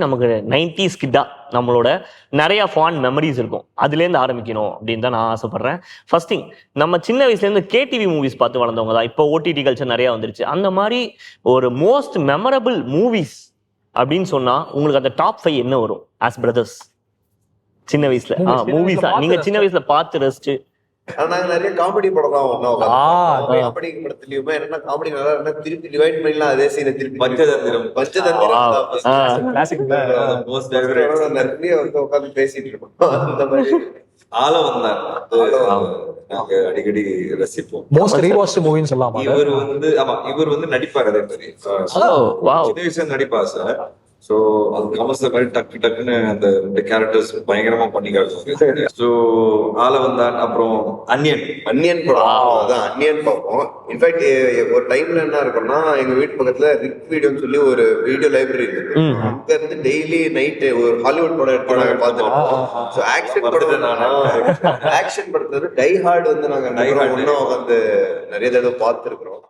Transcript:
நமக்கு 90s கிட்டா நம்மளோட நிறைய ஃபாண்ட் மெமரிஸ் இருக்கும். அதுலேருந்து ஆரம்பிக்கணும் அப்படின்னு தான் நான் ஆசைப்படுறேன். ஃபர்ஸ்ட் திங், நம்ம சின்ன வயசுலேருந்து கேடிவி மூவிஸ் பார்த்து வளர்ந்தவங்க தான். இப்போ ஓடிடி கல்ச்சர் நிறையா வந்துருச்சு. அந்த மாதிரி ஒரு மோஸ்ட் மெமரபிள் மூவிஸ் அப்படின்னு சொன்னா உங்களுக்கு அந்த டாப் 5 என்ன வரும் ஆஸ் பிரதர்ஸ்? சின்ன வயசுல மூவிஸா நீங்க சின்ன வயசுல பார்த்து ரசிச்சு? நாங்க நிறைய காமெடி படம் தான் ஒன்னும் காமெடி படத்துலயுமே என்ன காமெடி நல்லா இருந்தா திருப்பி டிவைட் பண்ணிடலாம். அதே சீனை திருப்பி பஞ்சதந்திரம் நிறைய வந்து உட்காந்து பேசிட்டு இருக்கோம். அந்த மாதிரி ஆலவந்தான் நாங்க அடிக்கடி ரசிப்போம். மோஸ்ட் ரீவாட்ச்டு மூவின்னு சொல்லலாம். இவர் வந்து நடிப்பார். அதே மாதிரி சின்ன வயசுல நடிப்பார் சார். சோ அது கமர்ஸ் மாதிரி டக்கு டக்குன்னு அந்த 2 கேரக்டர்ஸ் பயங்கரமா பண்ணி காட்டுவாங்க. சோ ஆலவந்தான், அப்புறம் அன்னியன் படம். அதான் அன்னியன் பார்ப்போம். இன்ஃபேக்ட் ஒரு டைம்ல என்ன இருக்கும்னா, எங்க வீட்டு பக்கத்துல ரிக் வீடியோன்னு சொல்லி ஒரு வீடியோ லைப்ரரி இருக்கு. அங்க இருந்து டெய்லி நைட் ஒரு ஹாலிவுட் படம் எடுத்து நாங்க பார்த்துருக்கோம். ஸோ ஆக்ஷன் படத்துல டை ஹார்ட் வந்து நாங்க ஒன்னும் வந்து நிறைய தடவை பார்த்துருக்கிறோம்.